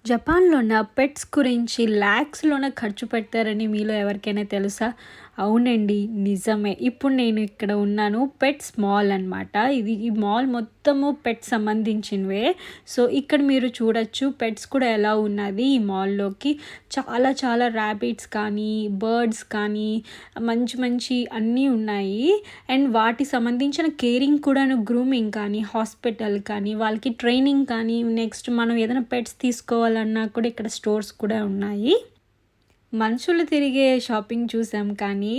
జపాన్‌లోన pets గురించి లాక్స్‌లోన ఖర్చు పెడతారని మీలో ఎవరికైనా తెలుసా? అవునండి. నిజమే. ఇప్పుడు నేను ఇక్కడ ఉన్నాను. పెట్స్ మాల్ అనమాట. ఈ మాల్ మొత్తము పెట్స్ సంబంధించినవే. సో, ఇక్కడ మీరు చూడొచ్చు పెట్స్ కూడా ఎలా ఉన్నది ఈ మాల్‌లోకి. చాలా చాలా ర్యాబిట్స్ కానీ, బర్డ్స్ కానీ మంచి మంచి అన్నీ ఉన్నాయి. అండ్ వాటికి సంబంధించిన కేరింగ్ కూడాను గ్రూమింగ్ కానీ, హాస్పిటల్ కానీ, వాళ్ళకి ట్రైనింగ్ కానీ, నెక్స్ట్ మనం ఏదైనా పెట్స్ తీసుకోవాలన్నా కూడా ఇక్కడ స్టోర్స్ కూడా ఉన్నాయి. మనుషులు తిరిగే షాపింగ్ చూసాం కానీ,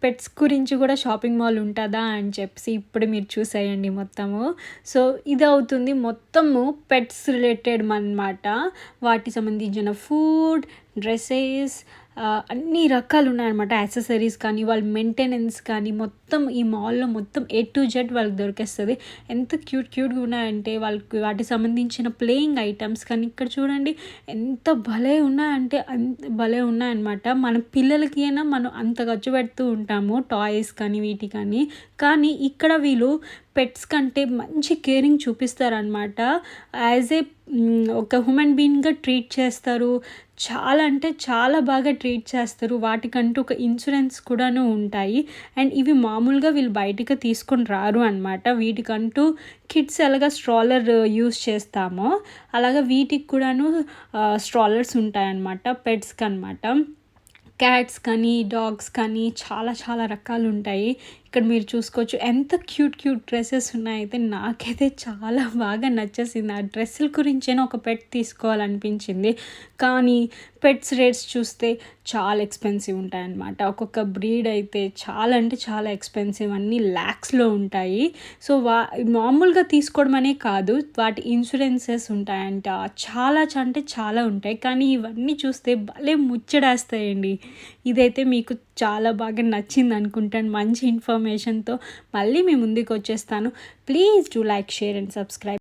పెట్స్ గురించి కూడా షాపింగ్ మాల్ ఉంటదా అని చెప్పేసి ఇప్పుడు మీరు చూసేయండి మొత్తము. సో, ఇదవుతుంది మొత్తము పెట్స్ రిలేటెడ్ అనమాట. వాటికి సంబంధించిన ఫుడ్, డ్రెసెస్ అన్ని రకాలున్నాయన్నమాట. యాక్సెసరీస్ కానీ, వాళ్ళ మెయింటెనెన్స్ కానీ మొత్తం ఈ మాల్‌లో మొత్తం ఏ టు జెడ్ వాళ్ళకి దొరికేస్తది. ఎంత క్యూట్‌గా ఉన్నాయంటే వాళ్ళకి వాటికి సంబంధించిన ప్లేయింగ్ ఐటెమ్స్ కానీ ఇక్కడ చూడండి ఎంత భలే ఉన్నాయంటే అంత భలే ఉన్నాయన్నమాట. మన పిల్లలకి అయినా మనం అంత ఖర్చు పెడుతూ ఉంటాము టాయ్స్ కానీ వీటికి కానీ ఇక్కడ వీళ్ళు పెట్స్ కంటే మంచి కేరింగ్ చూపిస్తారనమాట. యాజ్ ఏ ఒక హ్యూమన్ బీయింగ్‌గా ట్రీట్ చేస్తారు. చాలా అంటే చాలా బాగా ట్రీట్ చేస్తారు. వాటికంటూ ఒక ఇన్సూరెన్స్ కూడాను ఉంటాయి. అండ్ ఇవి మామూలుగా వీళ్ళు బయటికి తీసుకొని రారు అనమాట. వీటికంటూ కిడ్స్ ఎలాగ స్ట్రాలర్ యూస్ చేస్తామో అలాగా వీటికి కూడాను స్ట్రాలర్స్ ఉంటాయన్నమాట పెట్స్‌కి అనమాట. క్యాట్స్ కానీ, డాగ్స్ కానీ చాలా చాలా రకాలు ఉంటాయి. ఇక్కడ మీరు చూసుకోవచ్చు ఎంత క్యూట్ డ్రెసెస్ ఉన్నాయైతే నాకైతే చాలా బాగా నచ్చేసింది. ఆ డ్రెస్సుల గురించైనా ఒక పెట్ తీసుకోవాలనిపించింది. కానీ పెట్స్ రేట్స్ చూస్తే చాలా ఎక్స్‌పెన్సివ్ ఉంటాయన్నమాట. ఒక్కొక్క బ్రీడ్ అయితే చాలా అంటే చాలా ఎక్స్‌పెన్సివ్ అన్నీ లాక్స్‌లో ఉంటాయి. సో, మామూలుగా తీసుకోవడం అనే కాదు వాటి ఇన్సూరెన్సెస్ ఉంటాయంట. చాలా అంటే చాలా ఉంటాయి. కానీ ఇవన్నీ చూస్తే భలే ముచ్చటేస్తాయండి. ఇదైతే మీకు చాలా బాగా నచ్చింది అనుకుంటాను. మంచి ఇన్ఫర్మేషన్‌తో మళ్ళీ మీ ముందుకు వచ్చేస్తాను. Please do like, share and subscribe.